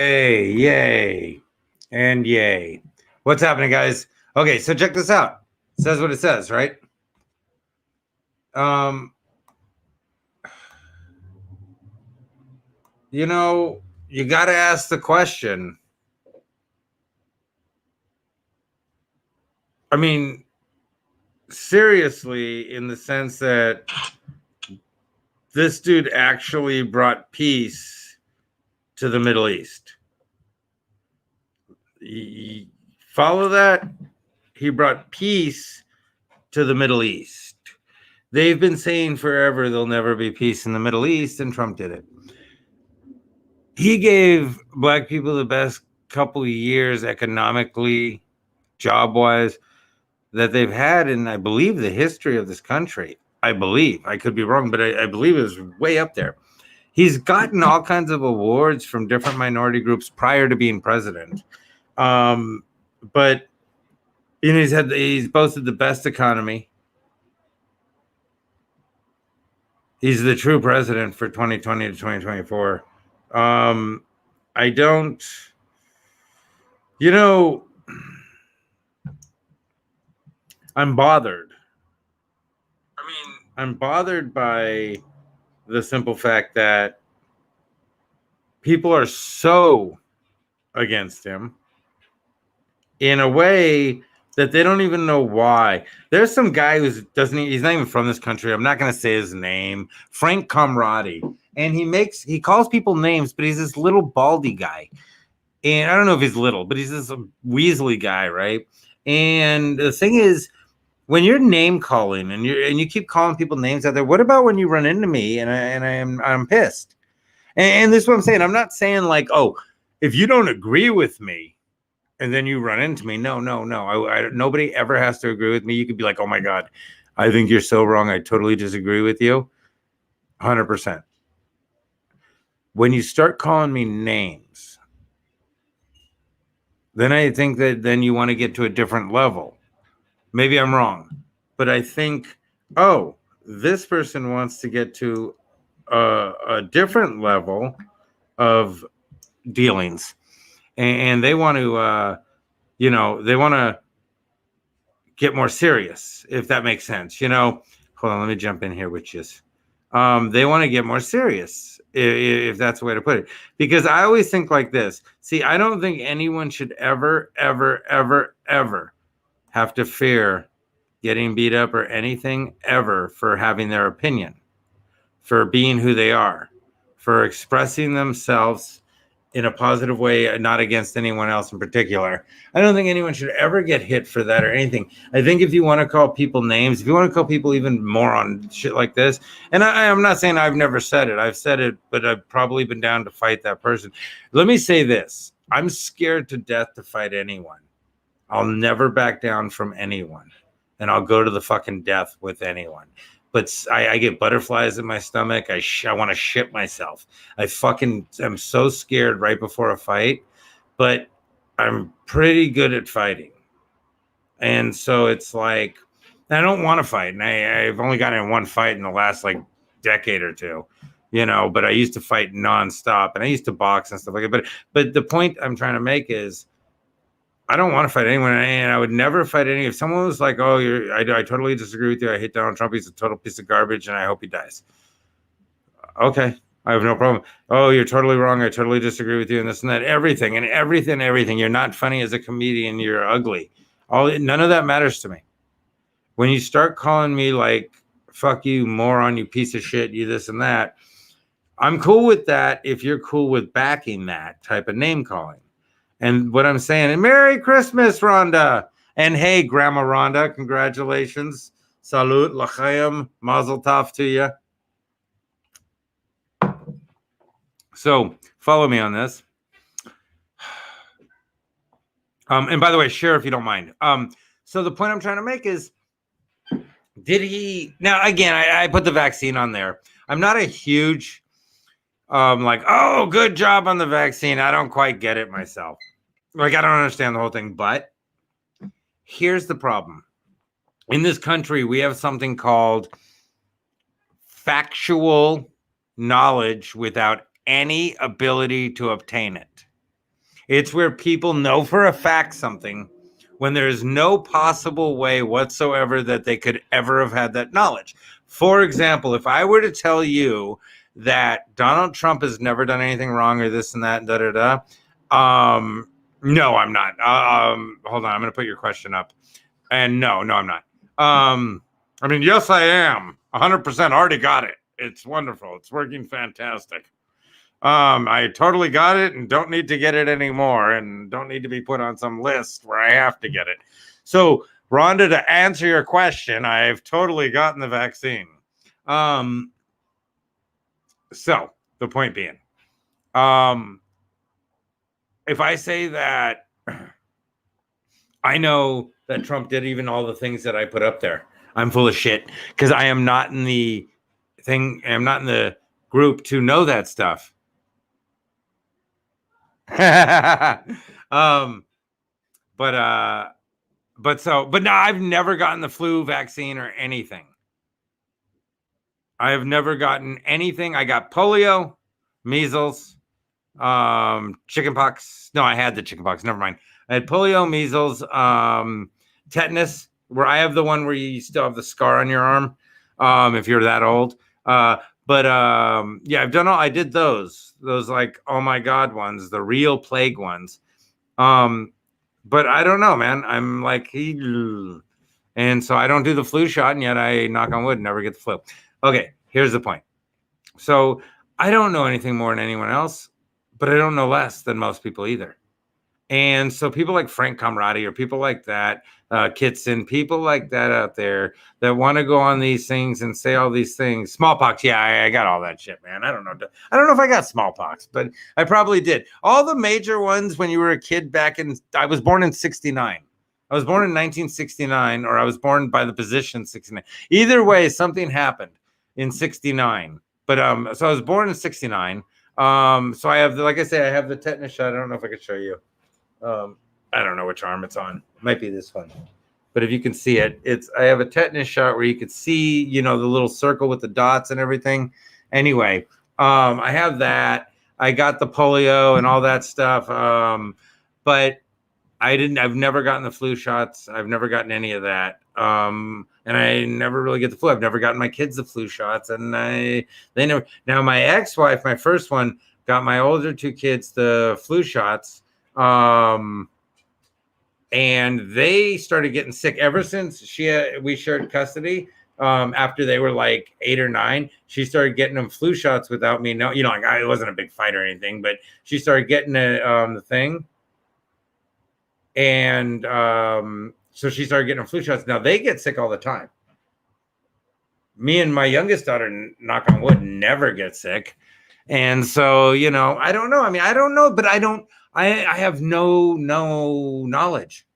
Yay, and yay. What's happening, guys? Okay, so check this out. It says what it says, right? Um, you got to ask the question. I mean, seriously, in the sense that this dude actually brought peace to the Middle East. Follow that? He brought peace to the Middle East. They've been saying forever there'll never be peace in the Middle East, and Trump did it. He gave black people the best couple of years economically, job-wise, that they've had in, I believe, the history of this country. I believe. I could be wrong, but I believe it was way up there. He's gotten all kinds of awards from different minority groups prior to being president. But he's boasted the best economy. He's the true president for 2020 to 2024. I don't, I'm bothered. I'm bothered by the simple fact that people are so against him in a way that they don't even know why. There's some guy he's not even from this country. I'm not going to say his name, Frank Comrade. And he calls people names, but he's this little baldy guy. And I don't know if he's little, but he's this Weasley guy, right? And the thing is, when you're name calling and you keep calling people names out there, what about when you run into me and I'm pissed? And this is what I'm saying. I'm not saying like, oh, if you don't agree with me and then you run into me, no. Nobody ever has to agree with me. You could be like, oh my God, I think you're so wrong. I totally disagree with you. 100%. When you start calling me names, then I think that then you want to get to a different level. Maybe I'm wrong, but I think, oh, this person wants to get to a different level of dealings, and they want to, they want to get more serious, if that makes sense. Hold on, let me jump in here with you. They want to get more serious, if that's the way to put it. Because I always think like this. See, I don't think anyone should ever have to fear getting beat up or anything ever for having their opinion, for being who they are, for expressing themselves in a positive way, not against anyone else in particular. I don't think anyone should ever get hit for that or anything. I think if you want to call people names, if you want to call people even moron shit like this, and I'm not saying I've never said it. I've said it, but I've probably been down to fight that person. Let me say this. I'm scared to death to fight anyone. I'll never back down from anyone, and I'll go to the fucking death with anyone. But I get butterflies in my stomach. I want to shit myself. I'm so scared right before a fight, but I'm pretty good at fighting. And so it's like, I don't want to fight. And I've only gotten in one fight in the last like decade or two, but I used to fight nonstop, and I used to box and stuff like that. But the point I'm trying to make is, I don't want to fight anyone, and I would never fight any. If someone was like, "Oh, I totally disagree with you. I hate Donald Trump. He's a total piece of garbage, and I hope he dies." Okay, I have no problem. Oh, you're totally wrong. I totally disagree with you, and this and that. Everything. You're not funny as a comedian. You're ugly. None of that matters to me. When you start calling me like, "Fuck you, moron, you piece of shit, you this and that," I'm cool with that if you're cool with backing that type of name calling. And what I'm saying, and Merry Christmas, Rhonda. And hey, Grandma Rhonda, congratulations. Salut, l'chaim, mazel tov to you. So follow me on this. And by the way, share if you don't mind. So the point I'm trying to make is, now again, I put the vaccine on there. I'm not a huge, like, oh, good job on the vaccine. I don't quite get it myself. Like, I don't understand the whole thing, but here's the problem. In this country, we have something called factual knowledge without any ability to obtain it. It's where people know for a fact something when there's no possible way whatsoever that they could ever have had that knowledge. For example, if I were to tell you that Donald Trump has never done anything wrong or this and that, da da da, no, I'm not. Hold on, I'm going to put your question up. And no, I'm not. I mean, yes, I am. 100% already got it. It's wonderful. It's working fantastic. I totally got it and don't need to get it anymore and don't need to be put on some list where I have to get it. So, Rhonda, to answer your question, I've totally gotten the vaccine. So the point being, if I say that I know that Trump did even all the things that I put up there, I'm full of shit because I am not in the thing. I'm not in the group to know that stuff. But no, I've never gotten the flu vaccine or anything. I have never gotten anything. I got polio, measles, chickenpox. No, I had the chickenpox. Never mind. I had polio, measles, tetanus, where I have the one where you still have the scar on your arm, if you're that old. Yeah, I did those like, oh my God ones, the real plague ones. But I don't know, man. I'm like, and so I don't do the flu shot, and yet I, knock on wood, never get the flu. Okay, here's the point. So I don't know anything more than anyone else, but I don't know less than most people either. And so people like Frank Comrade or people like that, Kitson, people like that out there that want to go on these things and say all these things. Smallpox, yeah, I got all that shit, man. I don't know if I got smallpox, but I probably did. All the major ones when you were a kid I was born in 69. I was born in 1969, or I was born by the position 69. Either way, something happened in 69. But so I was born in 69. So I have, like I say, I have the tetanus shot. I don't know if I could show you. I don't know which arm it's on. It might be this one. But if you can see it, I have a tetanus shot where you could see, the little circle with the dots and everything. Anyway, I have that. I got the polio and all that stuff. But I've never gotten the flu shots. I've never gotten any of that. And I never really get the flu. I've never gotten my kids the flu shots. And they never. Now, my ex-wife, my first one, got my older two kids the flu shots. And they started getting sick ever since we shared custody. After they were like 8 or 9, she started getting them flu shots without me knowing. Like I wasn't a big fight or anything, but she started getting the thing. And so she started getting them flu shots. Now they get sick all the time. Me and my youngest daughter, knock on wood, never get sick. And so, I don't know. I mean, I don't know, but I have no knowledge.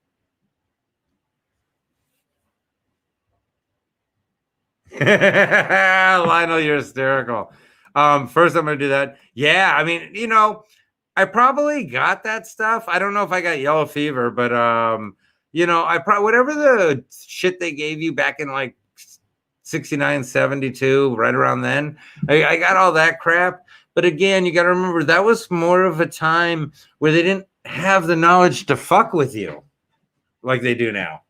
Lionel, you're hysterical. First I'm going to do that. Yeah, I mean, I probably got that stuff. I don't know if I got yellow fever, but I probably, whatever the shit they gave you back in like 69, 72, right around then, I got all that crap. But again, you got to remember that was more of a time where they didn't have the knowledge to fuck with you like they do now.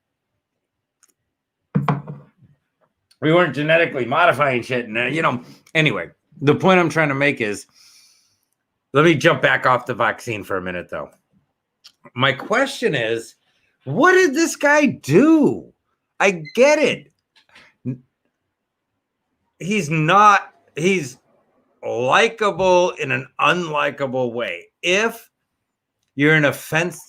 We weren't genetically modifying shit. And, anyway, the point I'm trying to make is, let me jump back off the vaccine for a minute, though. My question is, what did this guy do? I get it. He's likable in an unlikable way. If you're an offended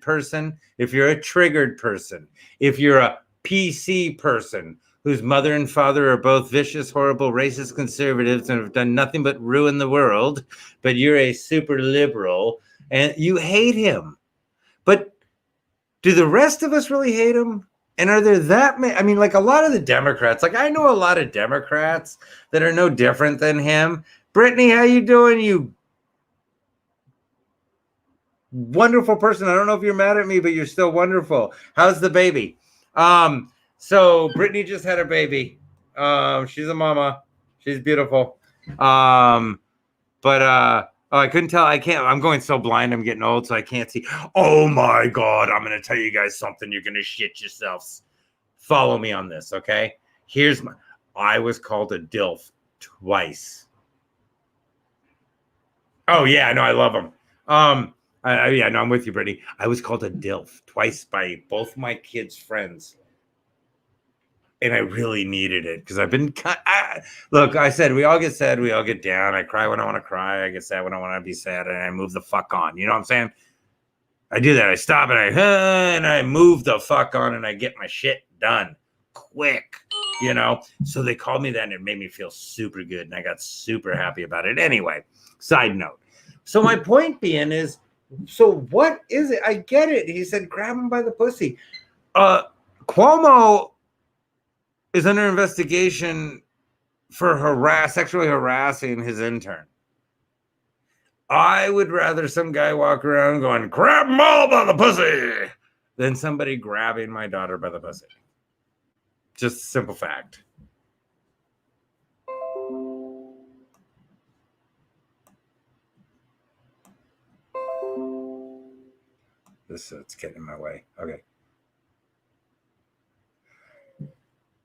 person, if you're a triggered person, if you're a PC person whose mother and father are both vicious, horrible, racist conservatives and have done nothing but ruin the world, but you're a super liberal and you hate him. But do the rest of us really hate him? And are there that many? I mean, like a lot of the Democrats, like I know a lot of Democrats that are no different than him. Brittany, how you doing? You wonderful person. I don't know if you're mad at me, but you're still wonderful. How's the baby? So Brittany just had a baby. She's a mama. She's beautiful. Oh, I couldn't tell. I can't. I'm going so blind. I'm getting old, so I can't see. Oh my God. I'm going to tell you guys something. You're going to shit yourselves. Follow me on this, okay? I was called a DILF twice. Oh, yeah. No, I love them. Yeah, no, I'm with you, Brittany. I was called a DILF twice by both my kids' friends. And I really needed it because I've been look, I said we all get sad, we all get down. I cry when I want to cry, I get sad when I want to be sad, and I move the fuck on. You know what I'm saying? I do that. I stop and I move the fuck on and I get my shit done quick, you know? So they called me that and it made me feel super good and I got super happy about it. Anyway, side note. So my point being is, so what is it? I get it. He said, grab him by the pussy. Cuomo is under investigation for sexually harassing his intern. I would rather some guy walk around going, grab them all by the pussy, than somebody grabbing my daughter by the pussy. Just a simple fact. It's getting in my way. Okay.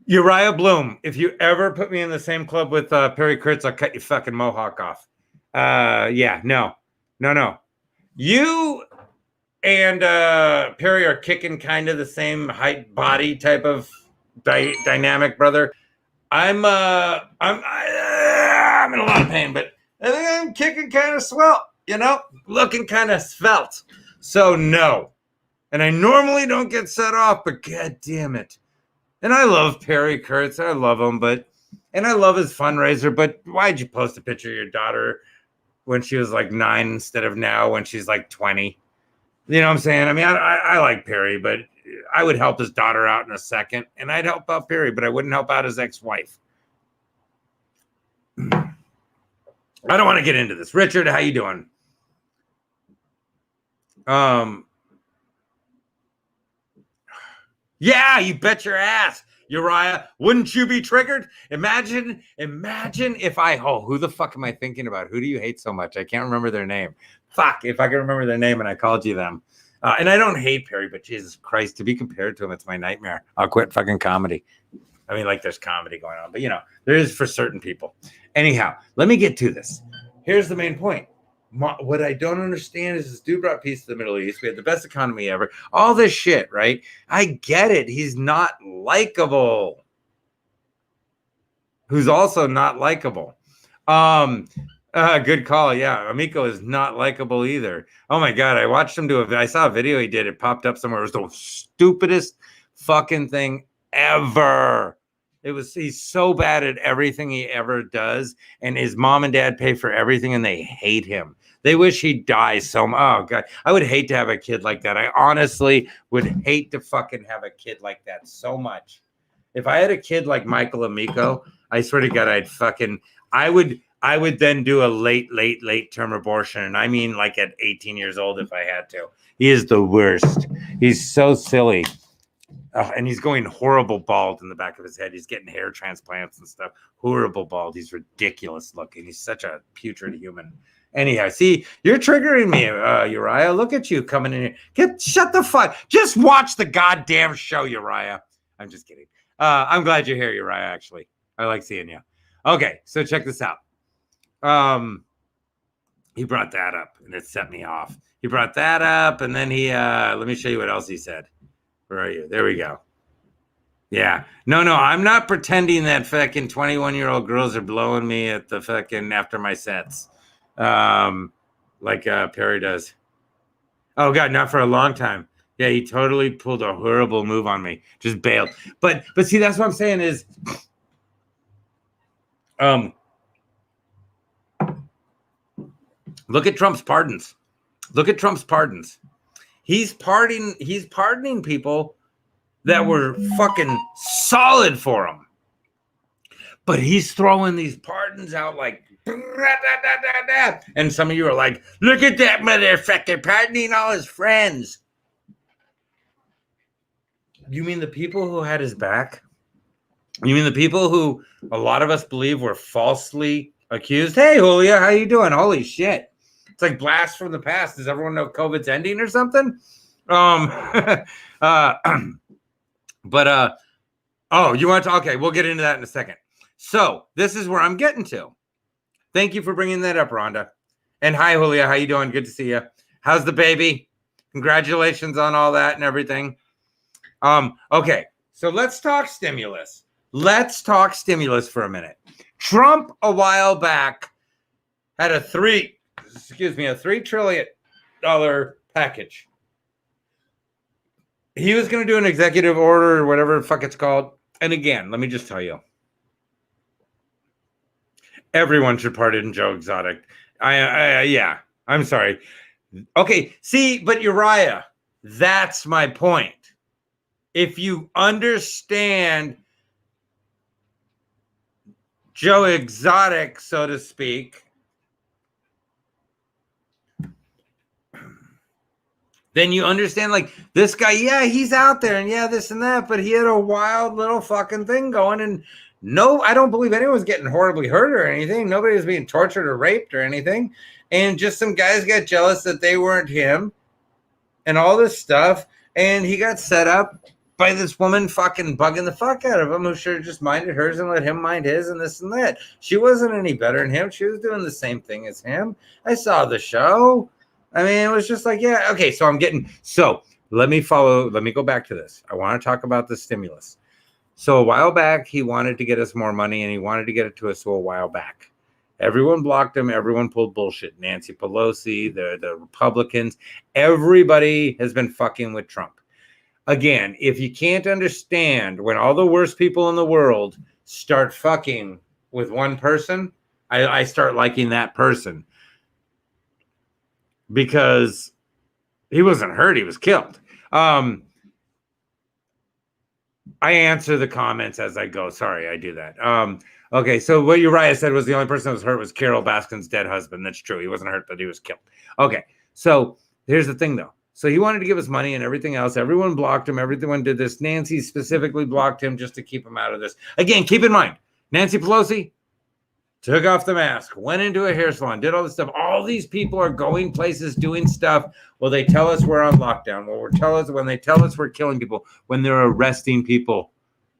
Uriah Bloom, if you ever put me in the same club with Perry Kurtz, I'll cut your fucking mohawk off. Yeah, no. You and Perry are kicking kind of the same height, body type of dynamic, brother. I'm in a lot of pain, but I think I'm kicking kind of swell, you know, looking kind of svelte. So no. And I normally don't get set off, but god damn it. And I love Perry Kurtz. I love him, and I love his fundraiser, but why'd you post a picture of your daughter when she was like 9 instead of now when she's like 20? You know what I'm saying? I mean, I like Perry, but I would help his daughter out in a second, and I'd help out Perry, but I wouldn't help out his ex-wife. I don't want to get into this. Richard, how you doing? Yeah, you bet your ass, Uriah. Wouldn't you be triggered? Imagine if who the fuck am I thinking about? Who do you hate so much? I can't remember their name. Fuck, if I can remember their name and I called you them. And I don't hate Perry, but Jesus Christ, to be compared to him, it's my nightmare. I'll quit fucking comedy. I mean, like there's comedy going on, but you know, there is for certain people. Anyhow, let me get to this. Here's the main point. What I don't understand is this dude brought peace to the Middle East. We had the best economy ever. All this shit, right? I get it. He's not likable. Who's also not likable. Good call. Yeah, Amico is not likable either. Oh my God, I watched him I saw a video he did. It popped up somewhere. It was the stupidest fucking thing ever. He's so bad at everything he ever does, and his mom and dad pay for everything, and they hate him. They wish he'd die so much. Oh God, I would hate to have a kid like that. I honestly would hate to fucking have a kid like that so much. If I had a kid like Michael Amico, I swear to God, I would then do a late term abortion, and I mean like at 18 years old if I had to. He is the worst. He's so silly. And he's going horrible bald in the back of his head. He's getting hair transplants and stuff. Horrible bald. He's ridiculous looking. He's such a putrid human. Anyhow, see, you're triggering me, Uriah. Look at you coming in here. Shut the fuck. Just watch the goddamn show, Uriah. I'm just kidding. I'm glad you're here, Uriah, actually. I like seeing you. Okay, so check this out. He brought that up, and it set me off. He brought that up, and then let me show you what else he said. Where are you? There we go. Yeah. No, I'm not pretending that fucking 21-year-old girls are blowing me at the fucking after my sets. Like Perry does. Oh God, not for a long time. Yeah, he totally pulled a horrible move on me. Just bailed. But see, that's what I'm saying is look at Trump's pardons. He's pardoning people that were fucking solid for him. But he's throwing these pardons out like, and some of you are like, look at that motherfucker pardoning all his friends. You mean the people who had his back? You mean the people who a lot of us believe were falsely accused? Hey, Julia, how you doing? Holy shit. It's like blast from the past. Does everyone know COVID's ending or something? But oh, you want to? Okay, we'll get into that in a second. So this is where I'm getting to. Thank you for bringing that up, Rhonda. And hi, Julia. How you doing? Good to see you. How's the baby? Congratulations on all that and everything. Okay, so let's talk stimulus. Let's talk stimulus for a minute. Trump a while back had a $3 trillion package. He was going to do an executive order or whatever the fuck it's called. And again, let me just tell you, everyone should pardon Joe Exotic. Yeah, I'm sorry. Okay, see, but Uriah, that's my point. If you understand Joe Exotic, so to speak, then you understand, like, this guy, yeah, he's out there, and yeah, this and that, but he had a wild little fucking thing going, and no, I don't believe anyone's getting horribly hurt or anything. Nobody was being tortured or raped or anything, and just some guys got jealous that they weren't him, and all this stuff, and he got set up by this woman fucking bugging the fuck out of him, who should have just minded hers and let him mind his and this and that. She wasn't any better than him. She was doing the same thing as him. I saw the show. I mean, it was just like, yeah, okay, so let me go back to this. I want to talk about the stimulus. So a while back, he wanted to get us more money, and he wanted to get it to us a while back. Everyone blocked him. Everyone pulled bullshit. Nancy Pelosi, the Republicans, everybody has been fucking with Trump. Again, if you can't understand when all the worst people in the world start fucking with one person, I start liking that person. Because he wasn't hurt, he was killed. I answer the comments as I go. Sorry, I do that. Okay, so what Uriah said was the only person that was hurt was Carol Baskin's dead husband. That's true. He wasn't hurt, but he was killed. Okay, so here's the thing, though. So he wanted to give us money and everything else. Everyone blocked him. Everyone did this. Nancy specifically blocked him just to keep him out of this. Again, keep in mind, Nancy Pelosi took off the mask, went into a hair salon, did all this stuff. All these people are going places, doing stuff. Well, they tell us we're on lockdown. When they tell us we're killing people, when they're arresting people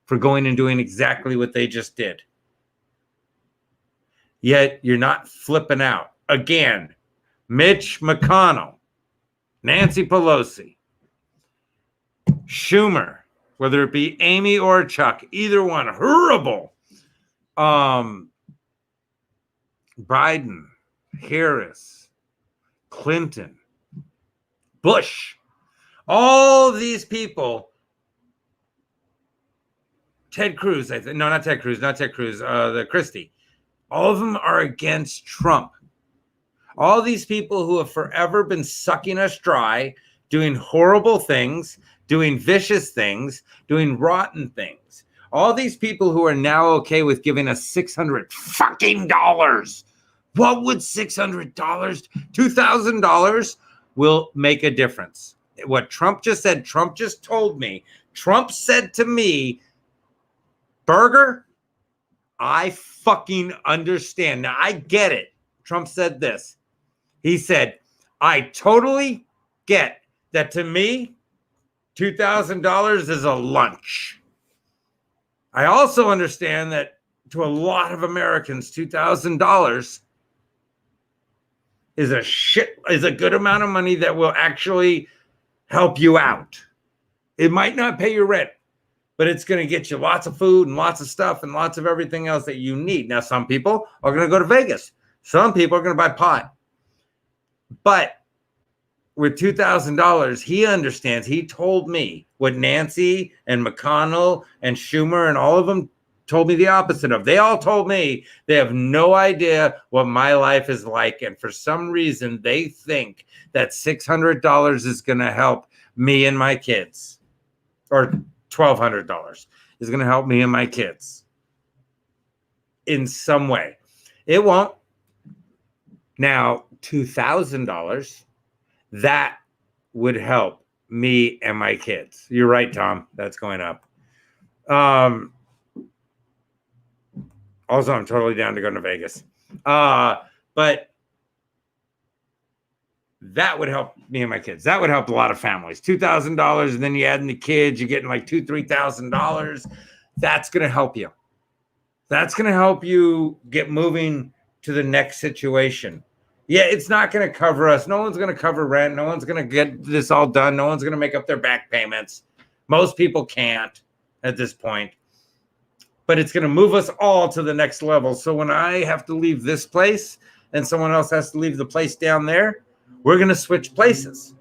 for going and doing exactly what they just did. Yet you're not flipping out. Again, Mitch McConnell, Nancy Pelosi, Schumer, whether it be Amy or Chuck, either one, horrible. Biden, Harris, Clinton, Bush, all these people, Ted Cruz, the Christie, all of them are against Trump. All these people who have forever been sucking us dry, doing horrible things, doing vicious things, doing rotten things. All these people who are now okay with giving us $600 fucking dollars. What would $600, $2,000 will make a difference? What Trump just said, Trump just told me. Trump said to me, Berger, I fucking understand. Now, I get it. Trump said this. He said, I totally get that to me, $2,000 is a lunch. I also understand that to a lot of Americans, $2,000 is a good amount of money that will actually help you out. It might not pay your rent, but it's going to get you lots of food and lots of stuff and lots of everything else that you need. Now, some people are going to go to Vegas. Some people are going to buy pot. But with $2,000, he understands. He told me what Nancy and McConnell and Schumer and all of them told me the opposite of. They all told me they have no idea what my life is like. And for some reason, they think that $600 is going to help me and my kids. Or $1,200 is going to help me and my kids in some way. It won't. Now, $2,000, that would help me and my kids. You're right, Tom. That's going up. Also, I'm totally down to go to Vegas. But That would help me and my kids. That would help a lot of families. $2,000, and then you add in the kids, you're getting like $3,000. That's going to help you. That's going to help you get moving to the next situation. Yeah, it's not going to cover us. No one's going to cover rent. No one's going to get this all done. No one's going to make up their back payments. Most people can't at this point. But it's going to move us all to the next level. So when I have to leave this place and someone else has to leave the place down there, we're going to switch places.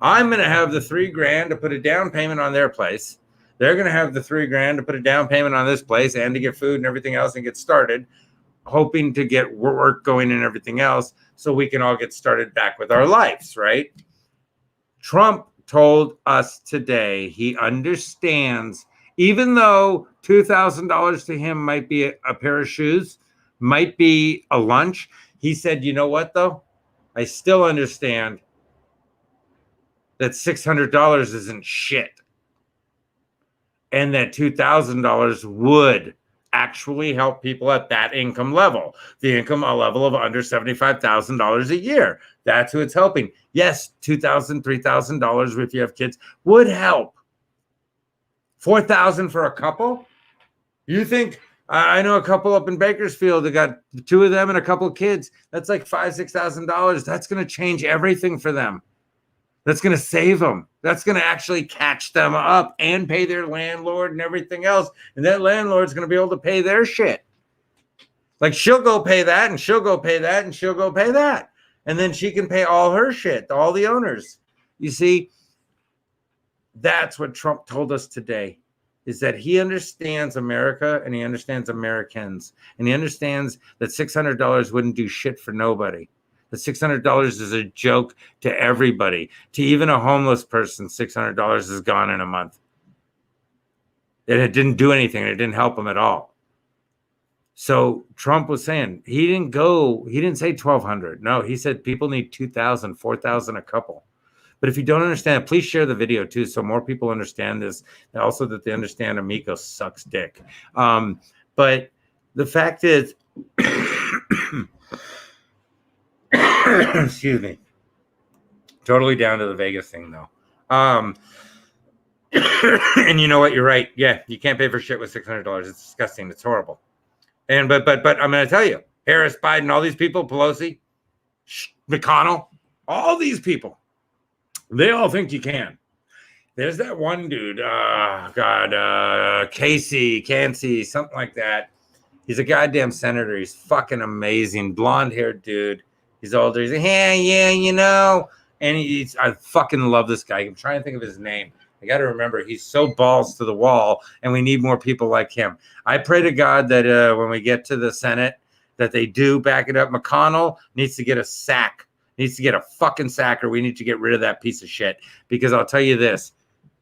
I'm going to have the $3,000 to put a down payment on their place. They're going to have the $3,000 to put a down payment on this place and to get food and everything else and get started, hoping to get work going and everything else so we can all get started back with our lives, right? Trump told us today he understands, even though $2,000 to him might be a pair of shoes, might be a lunch, he said, you know what, though? I still understand that $600 isn't shit. And that $2,000 would actually help people at that income level, the income level of under $75,000 a year. That's who it's helping. Yes, $2,000, $3,000 if you have kids would help. $4,000 for a couple? You think, I know a couple up in Bakersfield that got two of them and a couple of kids. That's like $5,000, $6,000. That's going to change everything for them. That's going to save them. That's going to actually catch them up and pay their landlord and everything else. And that landlord's going to be able to pay their shit. Like she'll go pay that and she'll go pay that and she'll go pay that. And then she can pay all her shit, all the owners. You see, that's what Trump told us today, is that he understands America and he understands Americans. And he understands that $600 wouldn't do shit for nobody. The $600 is a joke to everybody. To even a homeless person, $600 is gone in a month. It didn't do anything. It didn't help them at all. So Trump was saying, he didn't say $1,200. No, he said people need $2,000, $4,000 a couple. But if you don't understand, please share the video too, so more people understand this. And also that they understand Amico sucks dick. But the fact is, excuse me, totally down to the Vegas thing though. And you know what? You're right. Yeah, you can't pay for shit with $600. It's disgusting. It's horrible. And but I'm going to tell you, Harris, Biden, all these people, Pelosi, McConnell, all these people, they all think you can. There's that one dude, Casey, something like that. He's a goddamn senator. He's fucking amazing. Blonde-haired dude. He's older. He's like, yeah, you know. And I fucking love this guy. I'm trying to think of his name. I got to remember, he's so balls to the wall, and we need more people like him. I pray to God that when we get to the Senate, that they do back it up. McConnell needs to get a sack. Needs to get a fucking sack, or we need to get rid of that piece of shit. Because I'll tell you this,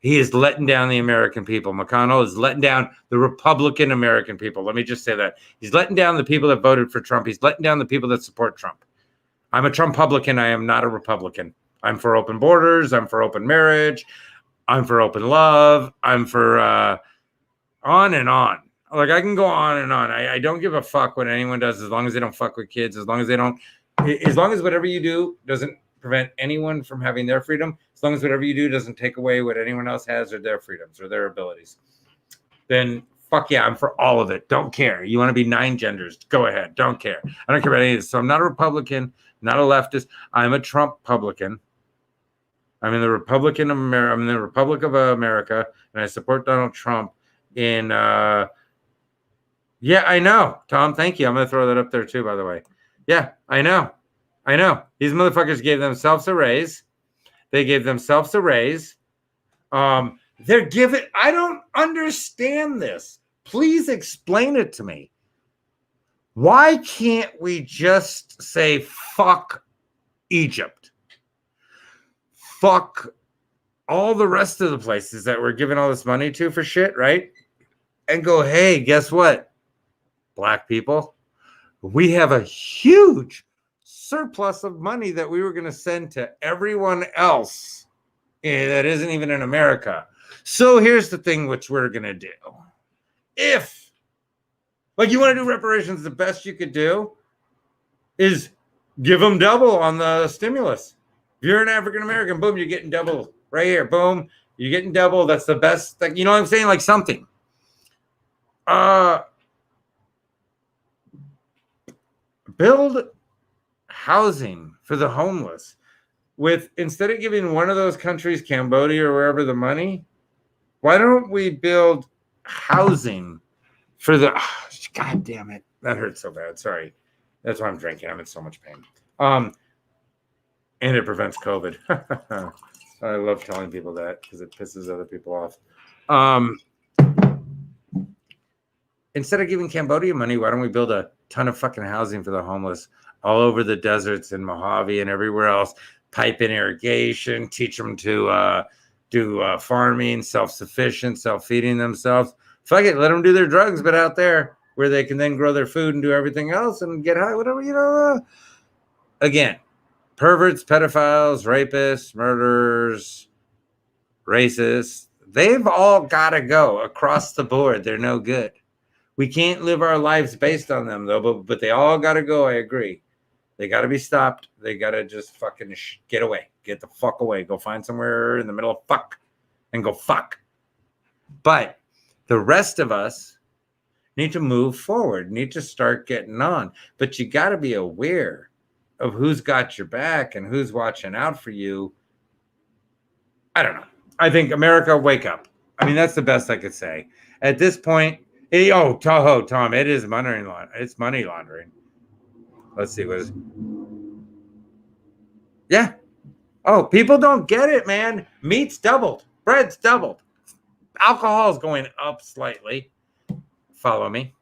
he is letting down the American people. McConnell is letting down the Republican American people. Let me just say that. He's letting down the people that voted for Trump. He's letting down the people that support Trump. I'm a Trump-publican. I am not a Republican. I'm for open borders. I'm for open marriage. I'm for open love. I'm for on and on. Like, I can go on and on. I don't give a fuck what anyone does, as long as they don't fuck with kids, as long as whatever you do doesn't prevent anyone from having their freedom, as long as whatever you do doesn't take away what anyone else has or their freedoms or their abilities, then fuck yeah, I'm for all of it. Don't care. You want to be 9 genders, go ahead. Don't care. I don't care about any of this. So I'm not a Republican, not a leftist. I'm a Trump-publican. I'm in the Republic of America, and I support Donald Trump in yeah, I know. Tom, thank you. I'm going to throw that up there too, by the way. Yeah, I know. These motherfuckers gave themselves a raise. They gave themselves a raise. I don't understand this. Please explain it to me. Why can't we just say fuck Egypt? Fuck all the rest of the places that we're giving all this money to for shit, right? And go, hey, guess what? Black people, we have a huge surplus of money that we were going to send to everyone else that isn't even in America. So here's the thing which we're going to do. If, like, you want to do reparations, the best you could do is give them double on the stimulus. If you're an African American, boom, you're getting double right here. Boom, you're getting double. That's the best. Like, you know what I'm saying? Like something. Build housing for the homeless. With instead of giving one of those countries, Cambodia or wherever, the money, why don't we build housing for the? Oh, God damn it, that hurts so bad. Sorry, that's why I'm drinking. I'm in so much pain. And it prevents COVID. I love telling people that because it pisses other people off. Instead of giving Cambodia money, why don't we build a ton of fucking housing for the homeless all over the deserts in Mojave and everywhere else? Pipe in irrigation, teach them to do farming, self-sufficient, self-feeding themselves. Fuck it, let them do their drugs, but out there where they can then grow their food and do everything else and get high, whatever, you know. Again, perverts, pedophiles, rapists, murderers, racists, they've all got to go across the board. They're no good. We can't live our lives based on them, though, but they all got to go. I agree. They got to be stopped. They got to just fucking get away. Get the fuck away. Go find somewhere in the middle of fuck and go fuck. But the rest of us need to move forward, need to start getting on. But you got to be aware of who's got your back and who's watching out for you. I don't know. I think America, wake up. I mean, that's the best I could say. At this point, Tom, it is money laundering. It's money laundering. Let's see, what is it? Yeah. Oh, people don't get it, man. Meat's doubled. Bread's doubled. Alcohol's going up slightly. Follow me.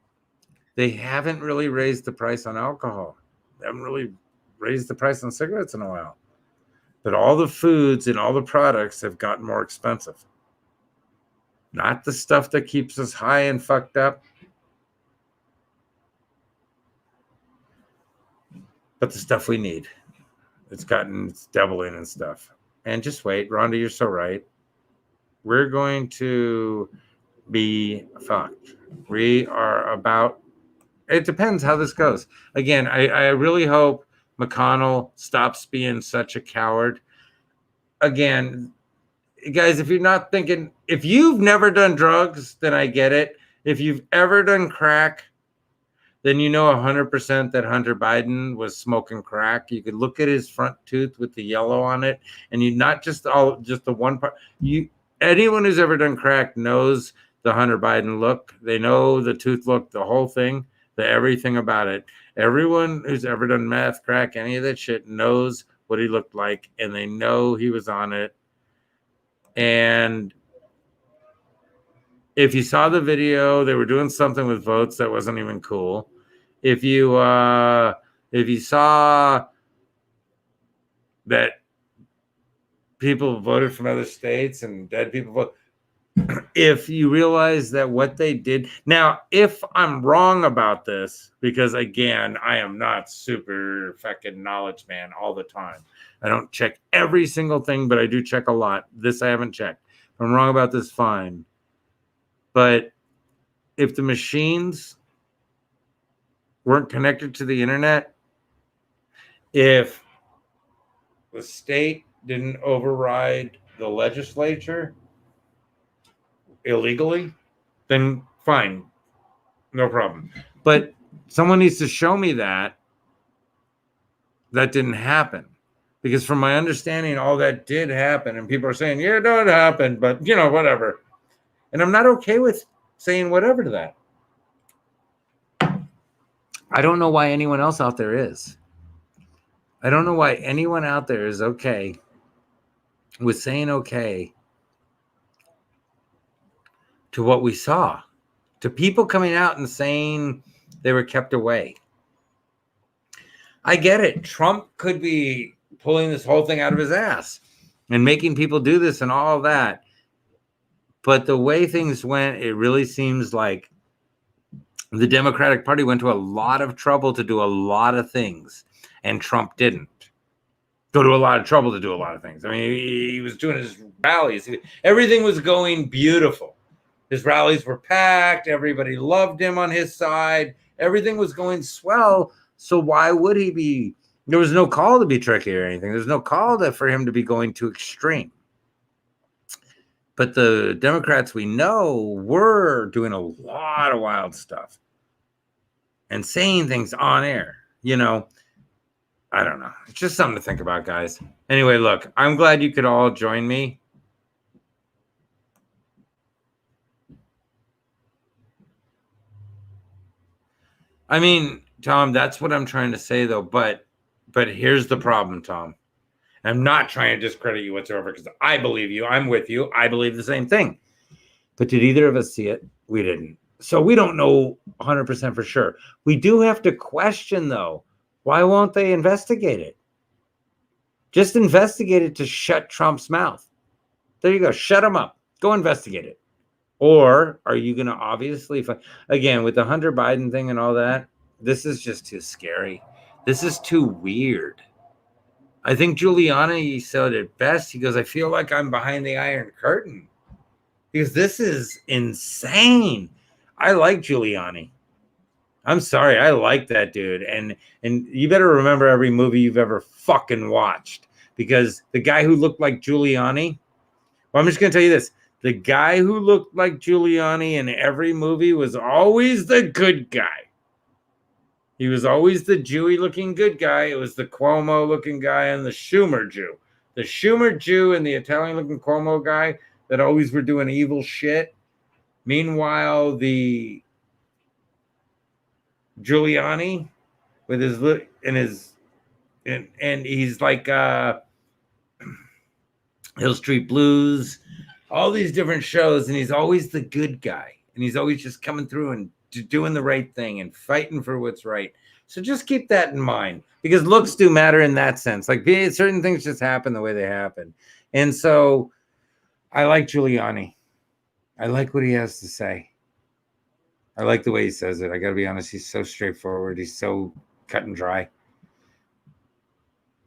They haven't really raised the price on alcohol. They haven't really raised the price on cigarettes in a while. But all the foods and all the products have gotten more expensive. Not the stuff that keeps us high and fucked up, but the stuff we need. It's doubling and stuff. And just wait, Rhonda, you're so right. We're going to be fucked. We are about, it depends how this goes. Again, I really hope McConnell stops being such a coward. Again, guys, if you're not thinking, if you've never done drugs, then I get it. If you've ever done crack, then you know 100% that Hunter Biden was smoking crack. You could look at his front tooth with the yellow on it, and you not just the one part. Anyone who's ever done crack knows the Hunter Biden look. They know the tooth look, the whole thing, everything about it. Everyone who's ever done meth, crack, any of that shit knows what he looked like, and they know he was on it. And if you saw the video, they were doing something with votes that wasn't even cool. If you saw that people voted from other states and dead people vote, if you realize that what they did, now, if I'm wrong about this, because again, I am not super fucking knowledge man all the time. I don't check every single thing, but I do check a lot. This I haven't checked. If I'm wrong about this, fine. But if the machines weren't connected to the internet, if the state didn't override the legislature illegally, then fine, no problem. But someone needs to show me that didn't happen. Because from my understanding, all that did happen. And people are saying, yeah, no, it happened, but, whatever. And I'm not okay with saying whatever to that. I don't know why anyone else out there is. I don't know why anyone out there is okay with saying okay to what we saw, to people coming out and saying they were kept away. I get it. Trump could be pulling this whole thing out of his ass and making people do this and all of that. But the way things went, it really seems like the Democratic Party went to a lot of trouble to do a lot of things, and Trump didn't go to a lot of trouble to do a lot of things. I mean, he was doing his rallies. Everything was going beautiful. His rallies were packed. Everybody loved him on his side. Everything was going swell. So why would he be There was no call to be tricky or anything. There's no call for him to be going too extreme. But the Democrats we know were doing a lot of wild stuff and saying things on air. I don't know. It's just something to think about, guys. Anyway, look, I'm glad you could all join me. I mean, Tom, that's what I'm trying to say, though. But here's the problem, Tom. I'm not trying to discredit you whatsoever because I believe you. I'm with you. I believe the same thing. But did either of us see it? We didn't. So we don't know 100% for sure. We do have to question, though. Why won't they investigate it? Just investigate it to shut Trump's mouth. There you go. Shut him up. Go investigate it. Or are you going to obviously, again, with the Hunter Biden thing and all that, this is just too scary. This is too weird. I think Giuliani said it best. He goes, I feel like I'm behind the Iron Curtain. Because this is insane. I like Giuliani. I'm sorry. I like that dude. And you better remember every movie you've ever fucking watched. Because the guy who looked like Giuliani, well, I'm just going to tell you this. The guy who looked like Giuliani in every movie was always the good guy. He was always the Jewy-looking good guy. It was the Cuomo-looking guy and the Schumer Jew. The Schumer Jew and the Italian-looking Cuomo guy that always were doing evil shit. Meanwhile, the Giuliani with his look and he's like Hill Street Blues, all these different shows, and he's always the good guy, and he's always just coming through and doing the right thing and fighting for what's right. So just keep that in mind, because looks do matter in that sense. Like certain things just happen the way they happen. And so I like Giuliani. I like what he has to say. I like the way he says it. I got to be honest. He's so straightforward. He's so cut and dry.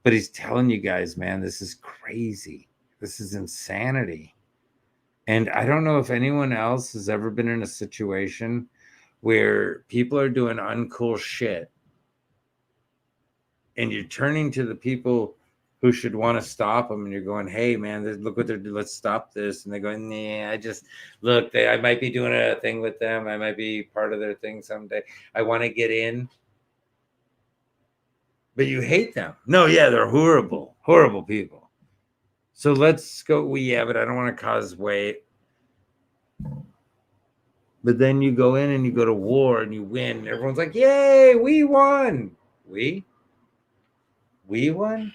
But he's telling you guys, man, this is crazy. This is insanity. And I don't know if anyone else has ever been in a situation where people are doing uncool shit and you're turning to the people who should want to stop them, and you're going, hey, man, look what they're doing. Let's stop this. And they're going, nah, I might be doing a thing with them. I might be part of their thing someday. I want to get in. But you hate them. No, yeah, they're horrible, horrible people. So let's go. Yeah, but I don't want to cause weight. But then you go in and you go to war and you win. Everyone's like, yay, we won. We won?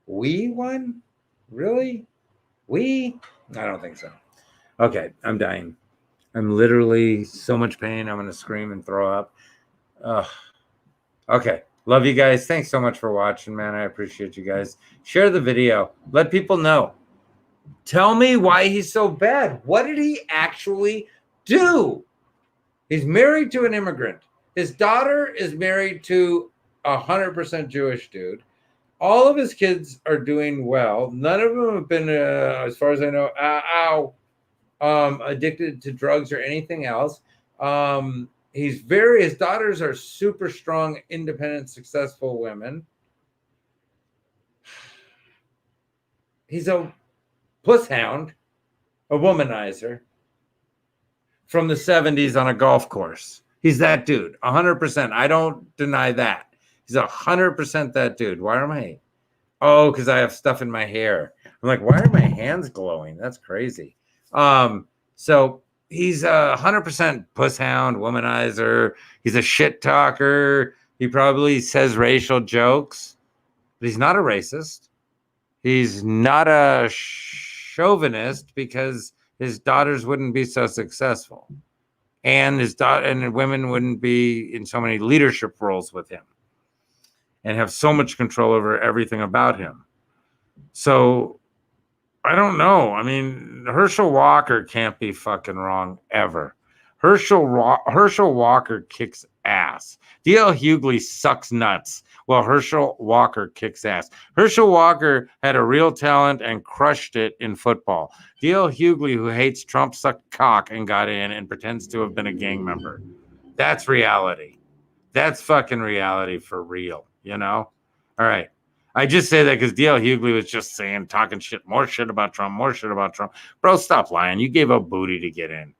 We won? Really? I don't think so. Okay, I'm dying. I'm literally so much pain. I'm going to scream and throw up. Okay. Love you guys. Thanks so much for watching, man. I appreciate you guys. Share the video. Let people know. Tell me why he's so bad. What did he actually do? He's married to an immigrant. His daughter is married to 100% Jewish dude. All of his kids are doing well. None of them have been, as far as I know, addicted to drugs or anything else. His daughters are super strong, independent, successful women. He's a puss hound, a womanizer from the 70s on a golf course. He's that dude, 100%. I don't deny that. He's 100% that dude. Why am I? Oh, because I have stuff in my hair. I'm like, why are my hands glowing? That's crazy. So he's 100% puss hound, womanizer. He's a shit talker. He probably says racial jokes, but he's not a racist. He's not a chauvinist because his daughters wouldn't be so successful, and his daughter and women wouldn't be in so many leadership roles with him and have so much control over everything about him. So I don't know. I mean, Herschel Walker can't be fucking wrong ever. Herschel Walker kicks ass. D.L. Hughley sucks nuts while Herschel Walker kicks ass. Herschel Walker had a real talent and crushed it in football. D.L. Hughley, who hates Trump, sucked cock and got in and pretends to have been a gang member. That's reality. That's fucking reality for real, you know? All right. I just say that because DL Hughley was just saying, talking shit, more shit about Trump, more shit about Trump. Bro, stop lying. You gave up booty to get in.